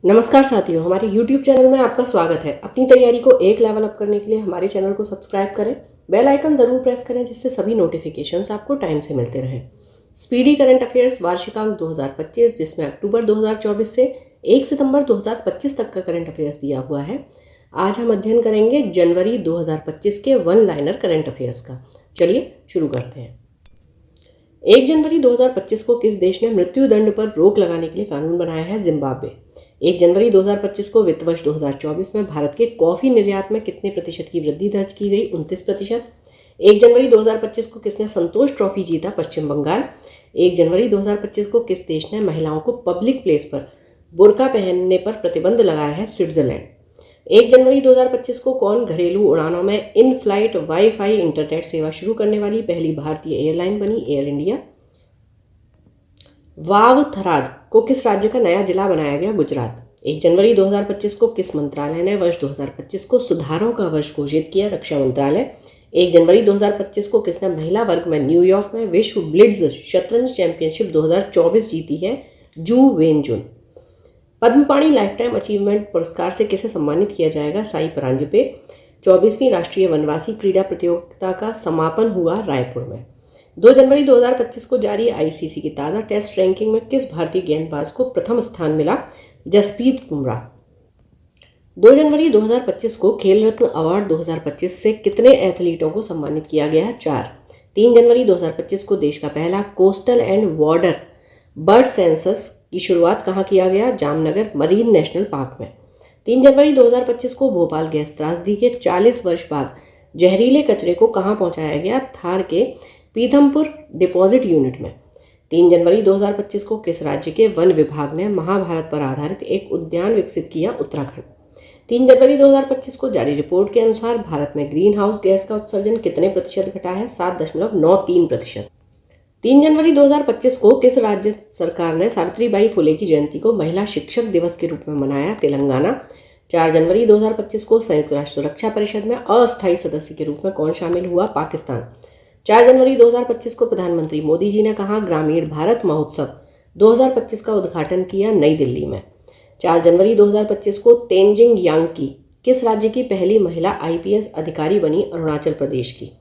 नमस्कार साथियों, हमारे YouTube चैनल में आपका स्वागत है। अपनी तैयारी को एक लेवल अप करने के लिए हमारे चैनल को सब्सक्राइब करें, बेल आइकन ज़रूर प्रेस करें जिससे सभी नोटिफिकेशंस आपको टाइम से मिलते रहें। स्पीडी करंट अफेयर्स वार्षिकांक 2025 जिसमें अक्टूबर 2024 से 1 सितंबर 2025 तक का करंट अफेयर्स दिया हुआ है। आज हम अध्ययन करेंगे जनवरी 2025 के वन लाइनर करंट अफेयर्स का। चलिए शुरू करते हैं। 1 जनवरी 2025 को किस देश ने मृत्यु दंड पर रोक लगाने के लिए कानून बनाया है? जिम्बाब्वे। 1 जनवरी 2025 को वित्त वर्ष 2024 में भारत के कॉफी निर्यात में कितने प्रतिशत की वृद्धि दर्ज की गई? 29%। 1 जनवरी 2025 को किसने संतोष ट्रॉफी जीता? पश्चिम बंगाल। 1 जनवरी 2025 को किस देश ने महिलाओं को पब्लिक प्लेस पर बुर्का पहनने पर प्रतिबंध लगाया है? स्विट्जरलैंड। 1 जनवरी 2025 को कौन घरेलू उड़ानों में इन फ्लाइट वाईफाई इंटरनेट सेवा शुरू करने वाली पहली भारतीय एयरलाइन बनी? Air India. वाव थराद को किस राज्य का नया जिला बनाया गया? गुजरात। 1 जनवरी 2025 को किस मंत्रालय ने वर्ष 2025 को सुधारों का वर्ष घोषित किया? रक्षा मंत्रालय। 1 जनवरी 2025 को किसने महिला वर्ग में न्यूयॉर्क में विश्व ब्लिट्ज शतरंज चैंपियनशिप 2024 जीती है? जू वेनजुन। पद्मपाणि लाइफ टाइम अचीवमेंट पुरस्कार से किसे सम्मानित किया जाएगा? साई परांजपे। 24वीं राष्ट्रीय वनवासी क्रीड़ा प्रतियोगिता का समापन हुआ रायपुर में। 2 जनवरी 2025 को जारी आईसीसी की ताज़ा टेस्ट रैंकिंग में किस भारतीय गेंदबाज को प्रथम स्थान मिला? जसप्रीत बुमराह। 2 जनवरी 2025 को खेल रत्न अवार्ड 2025 से कितने एथलीटों को सम्मानित किया गया? 4। 3 जनवरी 2025 को देश का पहला coastal and border bird census की शुरुआत कहाँ किया गया? जामनगर मरीन नेशनल पार्क में। 3 जनवरी 2025 को भोपाल गैस त्रासदी के 40 वर्ष बाद जहरीले कचरे को कहाँ पहुँचाया गया? थार के पीथमपुर डिपॉजिट यूनिट में। 3 जनवरी 2025 को किस राज्य के वन विभाग ने महाभारत पर आधारित एक उद्यान विकसित किया? उत्तराखंड। 3 जनवरी 2025 को जारी रिपोर्ट के अनुसार भारत में ग्रीन हाउस गैस का उत्सर्जन कितने प्रतिशत घटा है? 7.93%। 3 जनवरी 2025 को किस राज्य सरकार ने सावित्रीबाई फुले की जयंती को महिला शिक्षक दिवस के रूप में मनाया? तेलंगाना। 4 जनवरी 2025 को संयुक्त राष्ट्र सुरक्षा परिषद में अस्थायी सदस्य के रूप में कौन शामिल हुआ? पाकिस्तान। 4 जनवरी 2025 को प्रधानमंत्री मोदी जी ने कहा ग्रामीण भारत महोत्सव 2025 का उद्घाटन किया? नई दिल्ली में। 4 जनवरी 2025 को तेंजिंग यांगी किस राज्य की पहली महिला आईपीएस अधिकारी बनी? अरुणाचल प्रदेश की।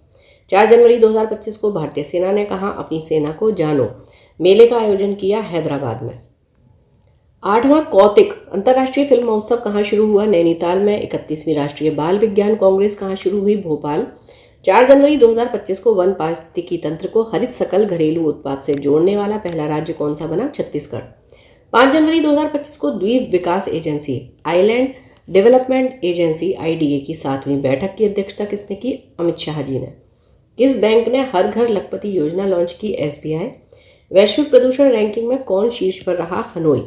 4 जनवरी 2025 को भारतीय सेना ने कहा अपनी सेना को जानो मेले का आयोजन किया? हैदराबाद में। 8वां कौतिक अंतर्राष्ट्रीय फिल्म महोत्सव कहाँ शुरू हुआ? नैनीताल में। 31वीं राष्ट्रीय बाल विज्ञान कांग्रेस कहाँ शुरू हुई? भोपाल। 4 जनवरी 2025 को वन पारिस्थितिकी तंत्र को हरित सकल घरेलू उत्पाद से जोड़ने वाला पहला राज्य कौन सा बना? छत्तीसगढ़। 5 जनवरी 2025 को द्वीप विकास एजेंसी आइलैंड डेवलपमेंट एजेंसी आईडीए की 7वीं बैठक की अध्यक्षता किसने की? अमित शाह जी ने। किस बैंक ने हर घर लखपति योजना लॉन्च की? एसबीआई। वैश्विक प्रदूषण रैंकिंग में कौन शीर्ष पर रहा? हनोई।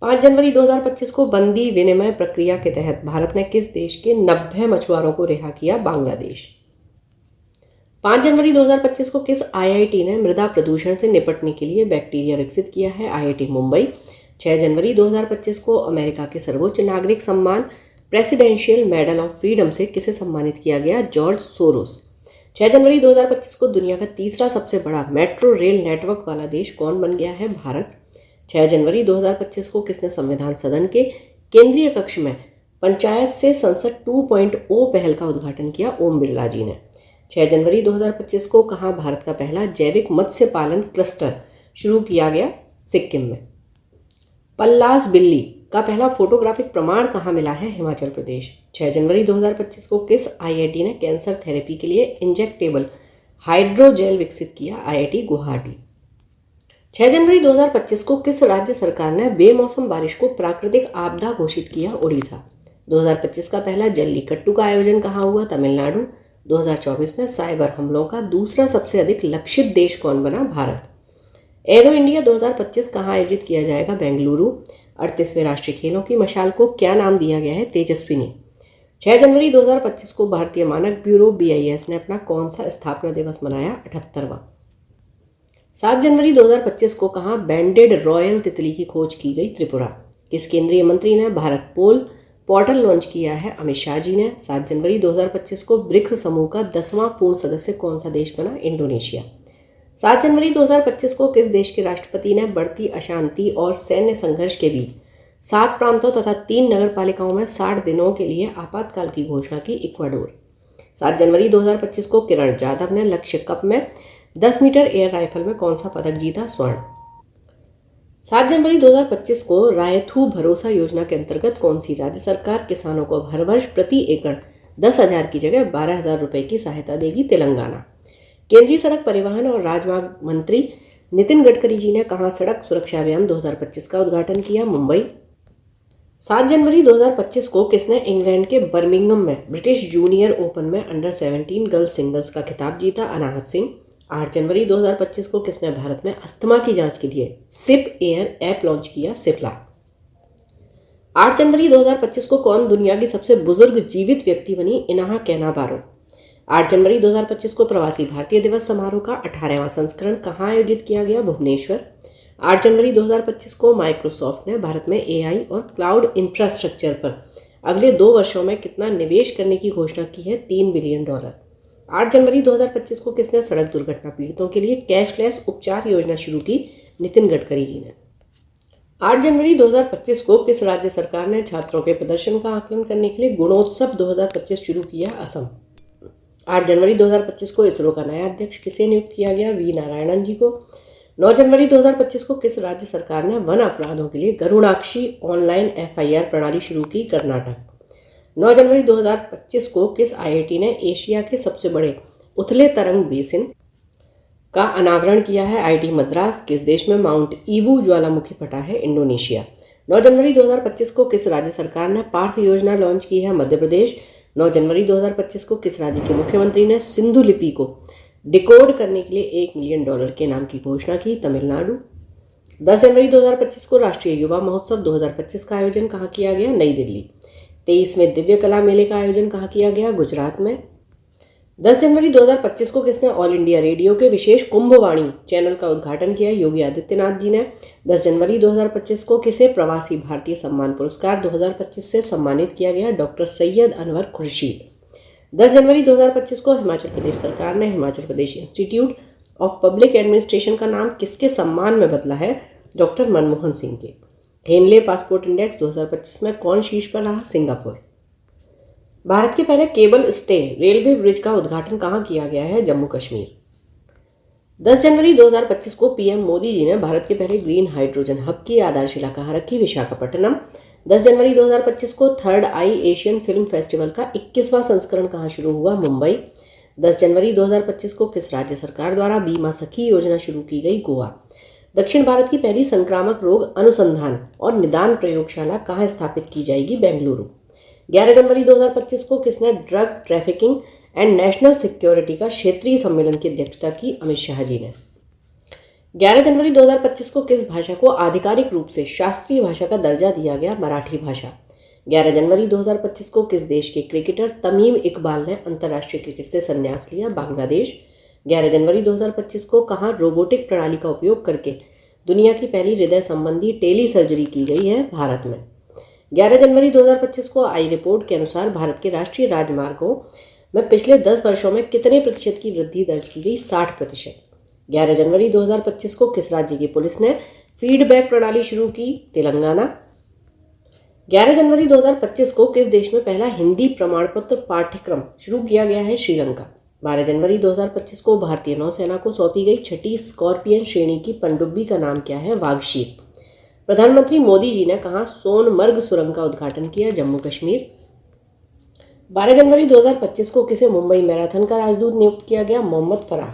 5 जनवरी 2025 को बंदी विनिमय प्रक्रिया के तहत भारत ने किस देश के 90 मछुआरों को रिहा किया? बांग्लादेश। 5 जनवरी 2025 को किस आईआईटी ने मृदा प्रदूषण से निपटने के लिए बैक्टीरिया विकसित किया है? आईआईटी मुंबई। 6 जनवरी 2025 को अमेरिका के सर्वोच्च नागरिक सम्मान प्रेसिडेंशियल मेडल ऑफ फ्रीडम से किसे सम्मानित किया गया? George Soros. 6 जनवरी 2025 को दुनिया का तीसरा सबसे बड़ा मेट्रो रेल नेटवर्क वाला देश कौन बन गया है? भारत। 6 जनवरी 2025 को किसने संविधान सदन के केंद्रीय कक्ष में पंचायत से संसद 2.0 पहल का उद्घाटन किया? ओम बिरला जी ने। 6 जनवरी 2025 को कहाँ भारत का पहला जैविक मत्स्य पालन क्लस्टर शुरू किया गया? सिक्किम में। पल्लास बिल्ली का पहला फोटोग्राफिक प्रमाण कहाँ मिला है? हिमाचल प्रदेश। 6 जनवरी 2025 को किस आईआईटी ने कैंसर थेरेपी के लिए इंजेक्टेबल हाइड्रोजेल विकसित किया? आईआईटी गुवाहाटी। 6 जनवरी 2025 को किस राज्य सरकार ने बेमौसम बारिश को प्राकृतिक आपदा घोषित किया? उड़ीसा। 2025 का पहला जल्लीकट्टू का आयोजन कहाँ हुआ? तमिलनाडु। 2024 में साइबर हमलों का दूसरा सबसे अधिक लक्षित देश कौन बना? भारत। एरो इंडिया 2025 कहाँ आयोजित किया जाएगा? बेंगलुरु। 38वें राष्ट्रीय खेलों की मशाल को क्या नाम दिया गया है? तेजस्विनी। 6 जनवरी 2025 को भारतीय मानक ब्यूरो बीआईएस ने अपना कौन सा स्थापना दिवस मनाया? 78वां। 7 जनवरी 2025 को कहाँ बैंडेड रॉयल तितली की खोज की गई? त्रिपुरा। किस केंद्रीय मंत्री ने भारत पोल पोर्टल लॉन्च किया है? अमित शाह जी ने। 7 जनवरी 2025 को ब्रिक्स समूह का 10वां पूर्ण सदस्य कौन सा देश बना? इंडोनेशिया। 7 जनवरी 2025 को किस देश के राष्ट्रपति ने बढ़ती अशांति और सैन्य संघर्ष के बीच 7 प्रांतों तथा 3 नगर पालिकाओं में 60 दिनों के लिए आपातकाल की घोषणा की इक्वाडोर। 7 जनवरी 2025 को किरण जाधव ने लक्ष्य कप में 10 मीटर एयर राइफल में कौन सा पदक जीता? स्वर्ण। 7 जनवरी 2025 को रायथू भरोसा योजना के अंतर्गत कौन सी राज्य सरकार किसानों को हर वर्ष प्रति एकड़ 10,000 की जगह 12,000 रुपए की सहायता देगी? तेलंगाना। केंद्रीय सड़क परिवहन और राजमार्ग मंत्री नितिन गडकरी जी ने कहां सड़क सुरक्षा अभियान 2025 का उद्घाटन किया? मुंबई। 7 जनवरी 2025 को किसने इंग्लैंड के बर्मिंघम में ब्रिटिश जूनियर ओपन में अंडर 17 गर्ल्स सिंगल्स का खिताब जीता? अनाहत सिंह। 8 जनवरी 2025 को किसने भारत में अस्थमा की जांच के लिए सिप एयर ऐप लॉन्च किया? सिप्ला। 8 जनवरी 2025 को कौन दुनिया की सबसे बुजुर्ग जीवित व्यक्ति बनी? इनाहा कैना बारो। 8 जनवरी 2025 को प्रवासी भारतीय दिवस समारोह का 18वां संस्करण कहाँ आयोजित किया गया? भुवनेश्वर। 8 जनवरी 2025 को माइक्रोसॉफ्ट ने भारत में एआई और क्लाउड इंफ्रास्ट्रक्चर पर अगले 2 वर्षों में कितना निवेश करने की घोषणा की है? $3 बिलियन। 8 जनवरी 2025 को किसने सड़क दुर्घटना पीड़ितों के लिए कैशलेस उपचार योजना शुरू की? नितिन गडकरी जी ने। 8 जनवरी 2025 को किस राज्य सरकार ने छात्रों के प्रदर्शन का आकलन करने के लिए गुणोत्सव 2025 शुरू किया? असम। 8 जनवरी 2025 को इसरो का नया अध्यक्ष किसे नियुक्त किया गया? वी नारायणन जी को। 9 जनवरी 2025 को किस राज्य सरकार ने वन अपराधों के लिए गरुड़ाक्षी ऑनलाइन FIR प्रणाली शुरू की? कर्नाटक। 9 जनवरी 2025 को किस IIT ने एशिया के सबसे बड़े उथले तरंग बेसिन का अनावरण किया है? IIT मद्रास। किस देश में माउंट ईबू ज्वालामुखी फटा है? इंडोनेशिया। 9 जनवरी 2025 को किस राज्य सरकार ने पार्थ योजना लॉन्च की है? मध्य प्रदेश। 9 जनवरी 2025 को किस राज्य के मुख्यमंत्री ने सिंधु लिपि को डिकोड करने के लिए $1 मिलियन के इनाम की घोषणा की? तमिलनाडु। 10 जनवरी 2025 को राष्ट्रीय युवा महोत्सव 2025 का आयोजन कहाँ किया गया? नई दिल्ली। 23वें दिव्य कला मेले का आयोजन कहाँ किया गया? गुजरात में। 10 जनवरी 2025 को किसने ऑल इंडिया रेडियो के विशेष कुंभवाणी चैनल का उद्घाटन किया? योगी आदित्यनाथ जी ने। 10 जनवरी 2025 को किसे प्रवासी भारतीय सम्मान पुरस्कार 2025 से सम्मानित किया गया? डॉक्टर सैयद अनवर खुर्शीद। 10 जनवरी 2025 को हिमाचल प्रदेश सरकार ने Himachal Pradesh institute of public administration का नाम किसके सम्मान में बदला है? डॉक्टर मनमोहन सिंह के। हेनले पासपोर्ट इंडेक्स 2025 में कौन शीर्ष पर रहा? सिंगापुर। भारत के पहले केबल स्टे रेलवे ब्रिज का उद्घाटन कहाँ किया गया है? जम्मू कश्मीर। 10 जनवरी 2025 को पीएम मोदी जी ने भारत के पहले ग्रीन हाइड्रोजन हब की आधारशिला कहाँ रखी? विशाखापट्टनम। 10 जनवरी 2025 को थर्ड आई एशियन फिल्म फेस्टिवल का 21वां संस्करण कहाँ शुरू हुआ? मुंबई। 10 जनवरी 2025 को किस राज्य सरकार द्वारा बीमा सखी योजना शुरू की गई? गोवा। दक्षिण भारत की पहली संक्रामक रोग अनुसंधान और निदान प्रयोगशाला कहाँ स्थापित की जाएगी? बेंगलुरु। 11 जनवरी 2025 को किसने drug trafficking and national security का क्षेत्रीय सम्मेलन की अध्यक्षता की? अमित शाह जी ने। 11 जनवरी 2025 को किस भाषा को आधिकारिक रूप से शास्त्रीय भाषा का दर्जा दिया गया? मराठी भाषा। 11 जनवरी 2025 को किस देश के क्रिकेटर तमीम इकबाल ने अंतर्राष्ट्रीय क्रिकेट से संन्यास लिया? बांग्लादेश। 11 जनवरी 2025 को कहाँ रोबोटिक प्रणाली का उपयोग करके दुनिया की पहली हृदय संबंधी टेली सर्जरी की गई है? भारत में। 11 जनवरी 2025 को आई रिपोर्ट के अनुसार भारत के राष्ट्रीय राजमार्गों में पिछले 10 वर्षों में कितने प्रतिशत की वृद्धि दर्ज की गई? 60%। 11 जनवरी 2025 को किस राज्य की पुलिस ने फीडबैक प्रणाली शुरू की? तेलंगाना। 11 जनवरी 2025 को किस देश में पहला हिंदी प्रमाण पत्र पाठ्यक्रम शुरू किया गया है? श्रीलंका। 12 जनवरी 2025 को भारतीय नौसेना को सौंपी गई 6ठी स्कॉर्पियन श्रेणी की पनडुब्बी का नाम क्या है? वागशीर। प्रधानमंत्री मोदी जी ने कहा सोनमर्ग सुरंग का उद्घाटन किया? जम्मू कश्मीर। 12 जनवरी 2025 को किसे मुंबई मैराथन का राजदूत नियुक्त किया गया? मोहम्मद फराह।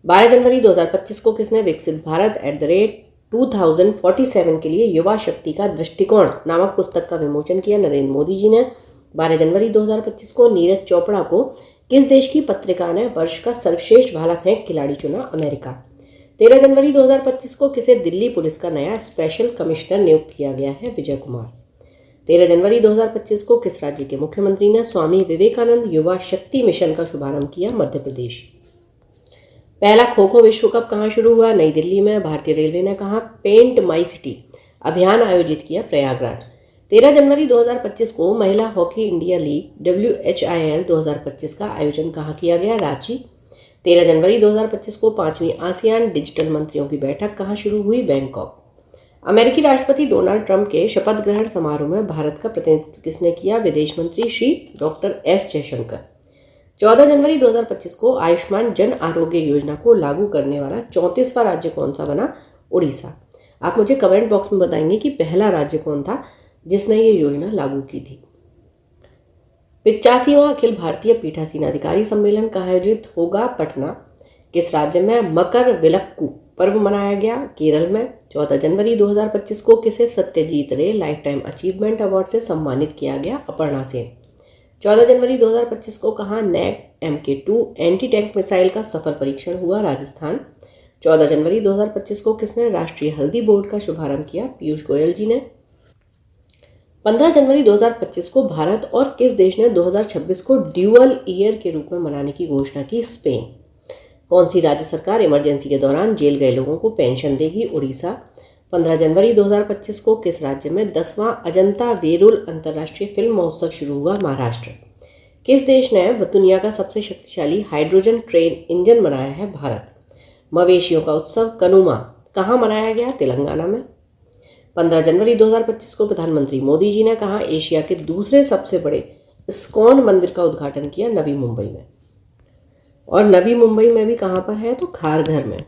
12 जनवरी 2025 को किसने विकसित भारत @2047 के लिए युवा शक्ति का दृष्टिकोण नामक पुस्तक का विमोचन किया? नरेंद्र मोदी जी ने। 12 जनवरी 2025 को नीरज चोपड़ा को किस देश की पत्रिका ने वर्ष का सर्वश्रेष्ठ भाला फेंक खिलाड़ी चुना? अमेरिका। 13 जनवरी 2025 को किसे दिल्ली पुलिस का नया स्पेशल कमिश्नर नियुक्त किया गया है? विजय कुमार। 13 जनवरी 2025 को किस राज्य के मुख्यमंत्री ने स्वामी विवेकानंद युवा शक्ति मिशन का शुभारंभ किया? मध्य प्रदेश। पहला खो खो विश्व कप कहाँ शुरू हुआ? नई दिल्ली में। भारतीय रेलवे ने कहा पेंट माई सिटी अभियान आयोजित किया? प्रयागराज। 13 जनवरी 2025 को महिला हॉकी इंडिया लीग WHIL 2025 का आयोजन कहाँ किया गया? रांची। 13 जनवरी 2025 को 5वीं आसियान डिजिटल मंत्रियों की बैठक कहाँ शुरू हुई? बैंकॉक। अमेरिकी राष्ट्रपति डोनाल्ड ट्रंप के शपथ ग्रहण समारोह में भारत का प्रतिनिधित्व किसने किया? विदेश मंत्री श्री डॉक्टर एस जयशंकर। 14 जनवरी 2025 को आयुष्मान जन आरोग्य योजना को लागू करने वाला 34वां राज्य कौन सा बना? उड़ीसा। आप मुझे कमेंट बॉक्स में बताएंगे कि पहला राज्य कौन था जिसने ये योजना लागू की थी। 85वां अखिल भारतीय पीठासीन अधिकारी सम्मेलन का आयोजित होगा? पटना। किस राज्य में मकर विलक्कू पर्व मनाया गया? केरल में। 14 जनवरी 2025 को किसे सत्यजीत रे लाइफ टाइम अचीवमेंट अवार्ड से सम्मानित किया गया? अपर्णा सेन। 14 जनवरी 2025 को कहाँ NAAC MK2 anti tank missile का सफल परीक्षण हुआ? राजस्थान। 14 जनवरी 2025 को किसने राष्ट्रीय हल्दी बोर्ड का शुभारंभ किया? पीयूष गोयल जी ने। 15 जनवरी 2025 को भारत और किस देश ने 2026 को ड्यूअल ईयर के रूप में मनाने की घोषणा की? स्पेन। कौन सी राज्य सरकार इमरजेंसी के दौरान जेल गए लोगों को पेंशन देगी? उड़ीसा। 15 जनवरी 2025 को किस राज्य में 10वां अजंता वेरुल अंतर्राष्ट्रीय फिल्म महोत्सव शुरू हुआ? महाराष्ट्र। किस देश ने दुनिया का सबसे शक्तिशाली हाइड्रोजन ट्रेन इंजन बनाया है? भारत। मवेशियों का उत्सव कनुमा कहाँ मनाया गया? तेलंगाना में। 15 जनवरी 2025 को प्रधानमंत्री मोदी जी ने कहा एशिया के दूसरे सबसे बड़े इस्कॉन मंदिर का उद्घाटन किया? नवी मुंबई में। और नवी मुंबई में भी कहाँ पर है? तो खारघर में।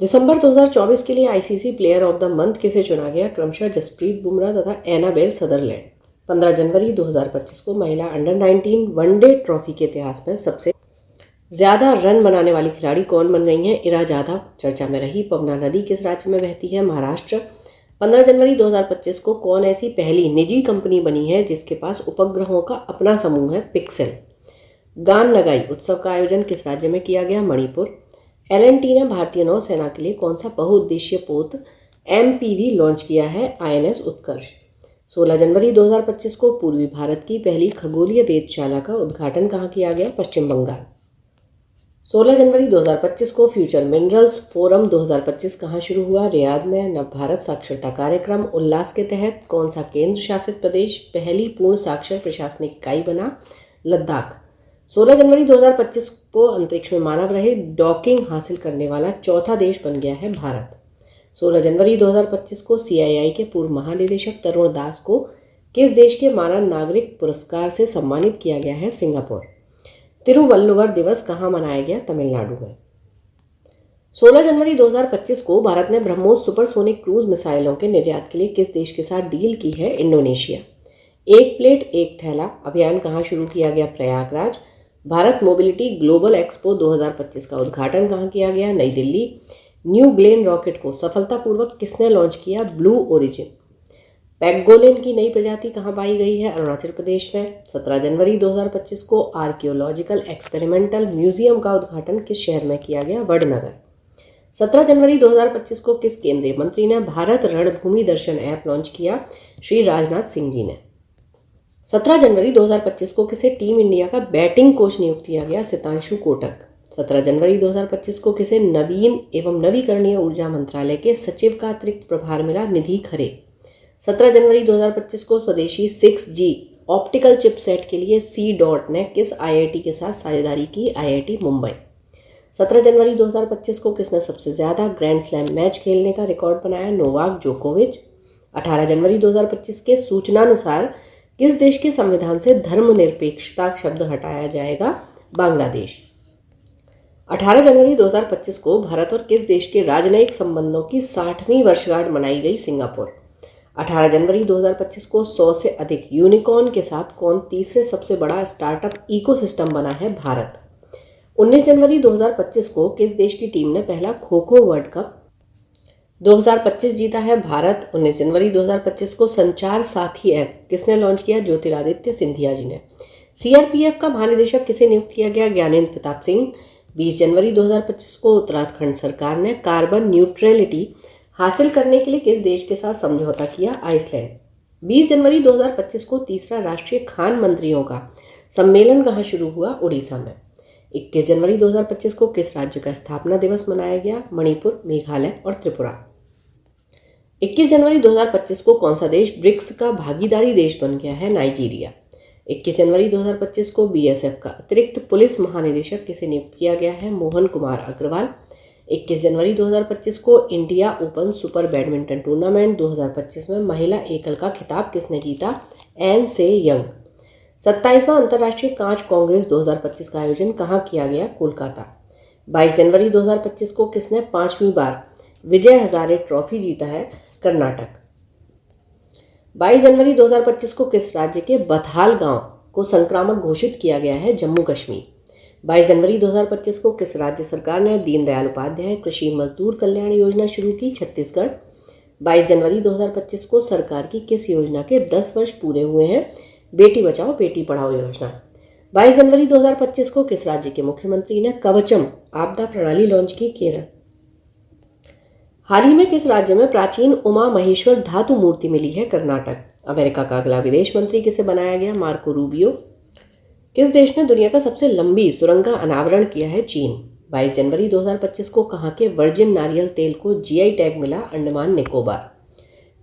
दिसंबर 2024 के लिए ICC player of the month किसे चुना गया? क्रमशः जसप्रीत बुमराह तथा एनाबेल सदरलैंड। 15 जनवरी 2025 को महिला अंडर 19 वनडे ट्रॉफी के इतिहास में सबसे ज्यादा रन बनाने वाली खिलाड़ी कौन बन गई हैं? इरा जाधव चर्चा में रही। पवना नदी किस राज्य में बहती है? महाराष्ट्र। 15 जनवरी 2025 को कौन ऐसी पहली निजी कंपनी बनी है जिसके पास उपग्रहों का अपना समूह है? पिक्सेल। गान नगाई उत्सव का आयोजन किस राज्य में किया गया? मणिपुर। L&T ने भारतीय नौसेना के लिए कौन सा बहुउद्देशीय पोत MPV लॉन्च किया है? INS उत्कर्ष। 16 जनवरी 2025 को पूर्वी भारत की पहली खगोलीय वेधशाला का उद्घाटन कहाँ किया गया? पश्चिम बंगाल। 16 जनवरी 2025 को फ्यूचर मिनरल्स फोरम 2025 कहाँ शुरू हुआ? रियाद में। नव भारत साक्षरता कार्यक्रम उल्लास के तहत कौन सा केंद्र शासित प्रदेश पहली पूर्ण साक्षर प्रशासनिक इकाई बना? लद्दाख। 16 जनवरी 2025 को अंतरिक्ष में मानव रहित डॉकिंग हासिल करने वाला चौथा देश बन गया है भारत। 16 जनवरी 2025 को CII के पूर्व महानिदेशक तरुण दास को किस देश के मानव नागरिक पुरस्कार से सम्मानित किया गया है? सिंगापुर। तिरुवल्लुवर दिवस कहाँ मनाया गया? तमिलनाडु में। 16 जनवरी 2025 को भारत ने ब्रह्मोस सुपरसोनिक क्रूज मिसाइलों के निर्यात के लिए किस देश के साथ डील की है? इंडोनेशिया। एक प्लेट एक थैला अभियान कहाँ शुरू किया गया? Prayagraj. Bharat mobility global expo 2025 का उद्घाटन कहाँ किया गया? नई दिल्ली। न्यू ग्लेन रॉकेट को सफलतापूर्वक किसने लॉन्च किया? Blue origin. पैगोलिन की नई प्रजाति कहाँ पाई गई है? अरुणाचल प्रदेश में। 17 जनवरी 2025 को आर्कियोलॉजिकल एक्सपेरिमेंटल म्यूजियम का उद्घाटन किस शहर में किया गया? वडनगर। 17 जनवरी 2025 को किस केंद्रीय मंत्री ने भारत रणभूमि दर्शन ऐप लॉन्च किया? श्री राजनाथ सिंह जी ने। 17 जनवरी 2025 को किसे टीम इंडिया का बैटिंग कोच नियुक्त किया गया? सितांशु कोटक। 17 जनवरी 2025 को किसे नवीन एवं नवीकरणीय ऊर्जा मंत्रालय के सचिव का अतिरिक्त प्रभार मिला? निधि खरे। 17 जनवरी 2025 को स्वदेशी 6G ऑप्टिकल चिपसेट के लिए C ने किस IIT के साथ साझेदारी की? IIT मुंबई। 17 जनवरी 2025 को किसने सबसे ज़्यादा ग्रैंड स्लैम मैच खेलने का रिकॉर्ड बनाया? नोवाक जोकोविच। 18 जनवरी 2025 के सूचनानुसार किस देश के संविधान से धर्मनिरपेक्षता शब्द हटाया जाएगा? बांग्लादेश। 18 जनवरी 2025 को भारत और किस देश के राजनयिक संबंधों की 60वीं वर्षगांठ मनाई गई? सिंगापुर। 18 जनवरी 2025 को 100 से अधिक यूनिकॉर्न के साथ कौन तीसरे सबसे बड़ा स्टार्टअप इकोसिस्टम बना है? भारत। 19 जनवरी 2025 को किस देश की टीम ने पहला खो खो वर्ल्ड कप 2025 जीता है? भारत। 19 जनवरी 2025 को संचार साथी ऐप किसने लॉन्च किया? ज्योतिरादित्य सिंधिया जी ने। CRPF का महानिदेशक किसे नियुक्त किया गया? ज्ञानेंद्र प्रताप सिंह। 20 जनवरी 2025 को उत्तराखंड सरकार ने कार्बन न्यूट्रलिटी हासिल करने के लिए किस देश के साथ समझौता किया? आइसलैंड। 20 जनवरी 2025 को तीसरा राष्ट्रीय खान मंत्रियों का सम्मेलन कहाँ शुरू हुआ? उड़ीसा में। 21 जनवरी 2025 को किस राज्य का स्थापना दिवस मनाया गया? मणिपुर, मेघालय और त्रिपुरा। 21 जनवरी 2025 को कौन सा देश ब्रिक्स का भागीदारी देश बन गया है? नाइजीरिया। 21 जनवरी 2025 को BSF का अतिरिक्त पुलिस महानिदेशक किसे नियुक्त किया गया है? मोहन कुमार अग्रवाल। 21 जनवरी 2025 को India open super badminton tournament 2025 में महिला एकल का खिताब किसने जीता? एन से यंग। 27वां अंतर्राष्ट्रीय कांच कांग्रेस 2025 का आयोजन कहाँ किया गया? कोलकाता। 22 जनवरी 2025 को किसने 5वीं बार विजय हजारे ट्रॉफी जीता है? कर्नाटक। 22 जनवरी 2025 को किस राज्य के बथाल गांव को संक्रामक घोषित किया गया है? जम्मू कश्मीर। 22 जनवरी 2025 को किस राज्य सरकार ने दीनदयाल उपाध्याय कृषि मजदूर कल्याण योजना शुरू की? छत्तीसगढ़। 22 जनवरी 2025 को सरकार की किस योजना के 10 वर्ष पूरे हुए हैं? बेटी बचाओ बेटी पढ़ाओ योजना। 22 जनवरी 2025 को किस राज्य के मुख्यमंत्री ने कवचम आपदा प्रणाली लॉन्च की? केरल। हाल ही में किस राज्य में प्राचीन उमा महेश्वर धातु मूर्ति मिली है? कर्नाटक। अमेरिका का अगला विदेश मंत्री किसे बनाया गया? Marco Rubio. किस देश ने दुनिया का सबसे लंबी सुरंग का अनावरण किया है? चीन। 22 जनवरी 2025 को कहाँ के वर्जिन नारियल तेल को जीआई टैग मिला? अंडमान निकोबार।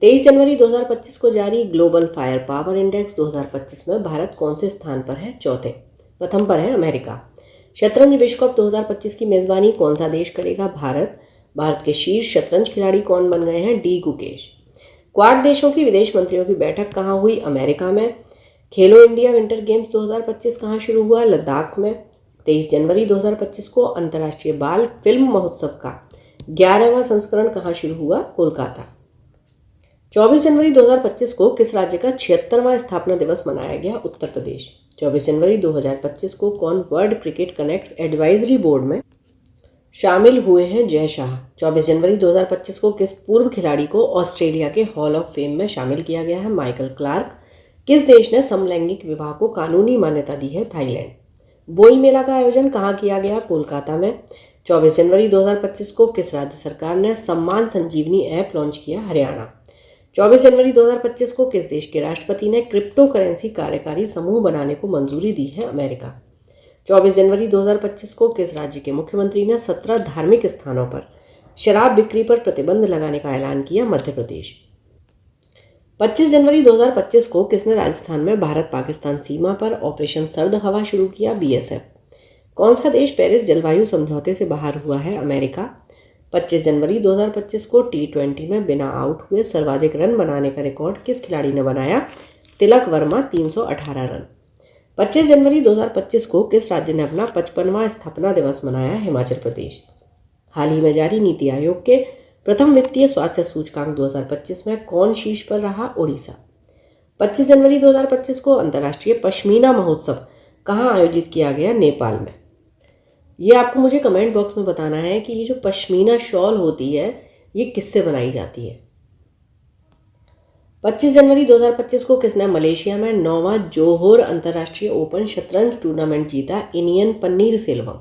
23 जनवरी 2025 को जारी ग्लोबल फायर पावर इंडेक्स 2025 में भारत कौन से स्थान पर है? चौथे। प्रथम पर है अमेरिका। शतरंज विश्व कप 2025 की मेजबानी कौन सा देश करेगा? भारत। भारत के शीर्ष शतरंज खिलाड़ी कौन बन गए हैं? डी गुकेश। क्वाड देशों की विदेश मंत्रियों की बैठक कहाँ हुई? अमेरिका में। खेलो इंडिया विंटर गेम्स 2025 कहाँ शुरू हुआ? लद्दाख में। 23 जनवरी 2025 को अंतर्राष्ट्रीय बाल फिल्म महोत्सव का 11वां संस्करण कहाँ शुरू हुआ? कोलकाता। 24 जनवरी 2025 को किस राज्य का 76वां स्थापना दिवस मनाया गया? उत्तर प्रदेश। 24 जनवरी 2025 को कौन world cricket connects advisory board में शामिल हुए हैं? जय शाह। 24 जनवरी 2025 को किस पूर्व खिलाड़ी को ऑस्ट्रेलिया के हॉल ऑफ फेम में शामिल किया गया है? Michael Clarke. किस देश ने समलैंगिक विवाह को कानूनी मान्यता दी है? थाईलैंड। बोई मेला का आयोजन कहाँ किया गया? कोलकाता में। 24 जनवरी 2025 को किस राज्य सरकार ने सम्मान संजीवनी ऐप लॉन्च किया? हरियाणा। 24 जनवरी 2025 को किस देश के राष्ट्रपति ने क्रिप्टो करेंसी कार्यकारी समूह बनाने को मंजूरी दी है? अमेरिका। 24 जनवरी 2025 को किस राज्य के मुख्यमंत्री ने 17 धार्मिक स्थानों पर शराब बिक्री पर प्रतिबंध लगाने का ऐलान किया? मध्य प्रदेश। 25 जनवरी 2025 को किसने राजस्थान में भारत पाकिस्तान सीमा पर ऑपरेशन सर्द हवा शुरू किया? बीएसएफ। कौन सा देश पेरिस जलवायु समझौते से बाहर हुआ है? अमेरिका। 25 जनवरी 2025 को T20 में बिना आउट हुए सर्वाधिक रन बनाने का रिकॉर्ड किस खिलाड़ी ने बनाया? तिलक वर्मा 318 रन। 25 जनवरी 2025 को किस राज्य ने अपना 55वां स्थापना दिवस मनाया? हिमाचल प्रदेश। हाल ही में जारी नीति आयोग के प्रथम वित्तीय स्वास्थ्य सूचकांक 2025 में कौन शीर्ष पर रहा? ओडिशा। 25 जनवरी 2025 को अंतर्राष्ट्रीय पश्मीना महोत्सव कहाँ आयोजित किया गया? नेपाल में। ये आपको मुझे कमेंट बॉक्स में बताना है कि ये जो पश्मीना शॉल होती है ये किससे बनाई जाती है। 25 जनवरी 2025 को किसने मलेशिया में 9वां जोहोर अंतर्राष्ट्रीय ओपन शतरंज टूर्नामेंट जीता? इनियन पन्नीर सेल्वम।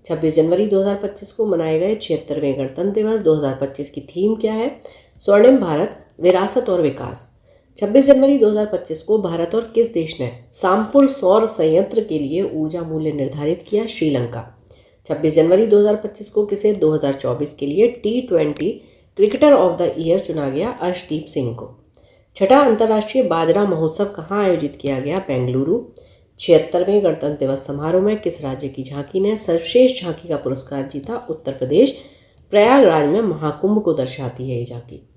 26 जनवरी 2025 को मनाए गए 76वें गणतंत्र दिवस 2025 की थीम क्या है? स्वर्णिम भारत, विरासत और विकास। 26 जनवरी 2025 को भारत और किस देश ने सामपुर सौर संयंत्र के लिए ऊर्जा मूल्य निर्धारित किया? श्रीलंका। 26 जनवरी 2025 को किसे 2024 के लिए T20 cricketer of the year चुना गया? अर्शदीप सिंह को। छठा अंतर्राष्ट्रीय बाजरा महोत्सव कहाँ आयोजित किया गया? बेंगलुरु। 76वें गणतंत्र दिवस समारोह में किस राज्य की झांकी ने सर्वश्रेष्ठ झांकी का पुरस्कार जीता? उत्तर प्रदेश। प्रयागराज में महाकुंभ को दर्शाती है ये झांकी।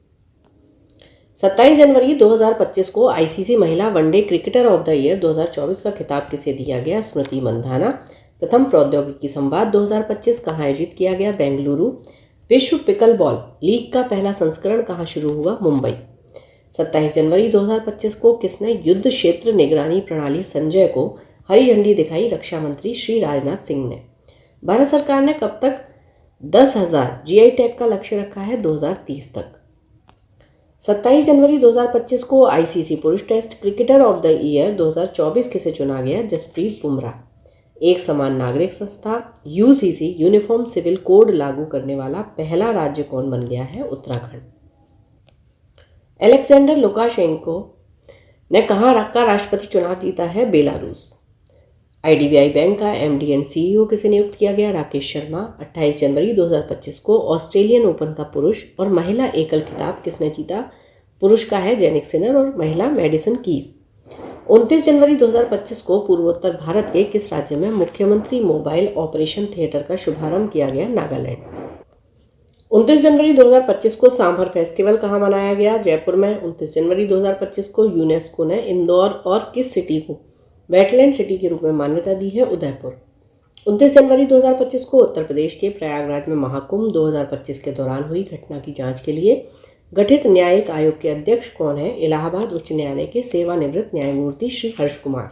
27 जनवरी 2025 को आईसीसी महिला one day cricketer of the year 2024 का खिताब किसे दिया गया? स्मृति मंधाना। प्रथम प्रौद्योगिकी संवाद 2025 कहाँ आयोजित किया गया? बेंगलुरु। विश्व पिकल बॉल लीग का पहला संस्करण कहाँ शुरू हुआ? मुंबई। 27 जनवरी 2025 को किसने युद्ध क्षेत्र निगरानी प्रणाली संजय को हरी झंडी दिखाई? रक्षा मंत्री श्री राजनाथ सिंह ने। भारत सरकार ने कब तक 10,000 जीआई टैग का लक्ष्य रखा है? 2030 तक। 27 जनवरी 2025 को आईसीसी पुरुष test cricketer of the year 2024 किसे चुना गया? जसप्रीत बुमराह। एक समान नागरिक संस्था यूसीसी यूनिफॉर्म सिविल कोड लागू करने वाला पहला राज्य कौन बन गया है? उत्तराखंड। अलेक्जेंडर लुकाशेंको ने कहाँ का राष्ट्रपति चुनाव जीता है? बेलारूस। आईडीबीआई बैंक का एमडी एंड सीईओ किसे नियुक्त किया गया? राकेश शर्मा। 28 जनवरी 2025 को ऑस्ट्रेलियन ओपन का पुरुष और महिला एकल खिताब किसने जीता? पुरुष का है जेनिक सिनर और महिला मेडिसन कीज। 29 जनवरी 2025 को पूर्वोत्तर भारत के किस राज्य में मुख्यमंत्री मोबाइल ऑपरेशन थिएटर का शुभारंभ किया गया? नागालैंड। 29 जनवरी 2025 को सांभर फेस्टिवल कहाँ मनाया गया? जयपुर में। 29 जनवरी 2025 को यूनेस्को ने इंदौर और किस सिटी को वेटलैंड सिटी के रूप में मान्यता दी है? उदयपुर। 29 जनवरी 2025 को उत्तर प्रदेश के प्रयागराज में महाकुंभ 2025 के दौरान हुई घटना की जांच के लिए गठित न्यायिक आयोग के अध्यक्ष कौन है? इलाहाबाद उच्च न्यायालय के सेवानिवृत्त न्यायमूर्ति श्री हर्ष कुमार।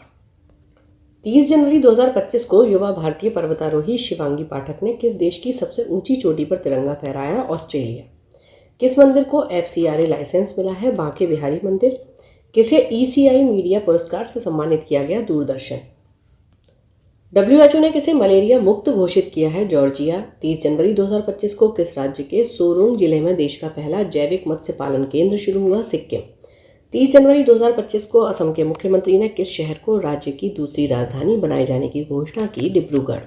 30 जनवरी 2025 को युवा भारतीय पर्वतारोही शिवांगी पाठक ने किस देश की सबसे ऊंची चोटी पर तिरंगा फहराया? ऑस्ट्रेलिया। किस मंदिर को FCRA लाइसेंस मिला है? बांके बिहारी मंदिर। किसे ECI मीडिया पुरस्कार से सम्मानित किया गया? दूरदर्शन। WHO ने किसे मलेरिया मुक्त घोषित किया है? जॉर्जिया। 30 जनवरी 2025 को किस राज्य के सोरोंग जिले में देश का पहला जैविक मत्स्य पालन केंद्र शुरू हुआ? सिक्किम। 30 जनवरी 2025 को असम के मुख्यमंत्री ने किस शहर को राज्य की दूसरी राजधानी बनाए जाने की घोषणा की? डिब्रूगढ़।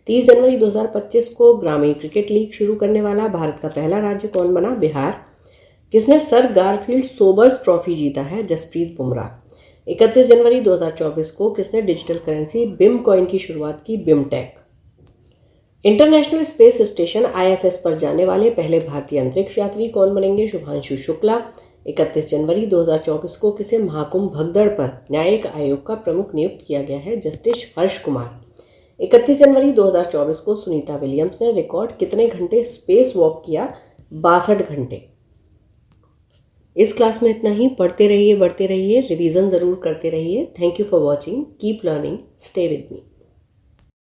30 जनवरी 2025 को ग्रामीण क्रिकेट लीग शुरू करने वाला भारत का पहला राज्य कौन बना? बिहार। किसने सर गारफील्ड सोबर्स ट्रॉफी जीता है? जसप्रीत बुमराह। 31 जनवरी 2024 को किसने डिजिटल करेंसी बिम कॉइन की शुरुआत की? BIMTECH. International space station ISS पर जाने वाले पहले भारतीय अंतरिक्ष यात्री कौन बनेंगे? शुभांशु शुक्ला। 31 जनवरी 2024 को किसे महाकुंभ भगदड़ पर न्यायिक आयोग का प्रमुख नियुक्त किया गया है? जस्टिस हर्ष कुमार। 31 जनवरी 2024 को सुनीता विलियम्स ने रिकॉर्ड कितने घंटे स्पेस वॉक किया? 62 घंटे। इस क्लास में इतना ही। पढ़ते रहिए, बढ़ते रहिए, रिवीजन ज़रूर करते रहिए। Thank you for watching. Keep learning, stay with me.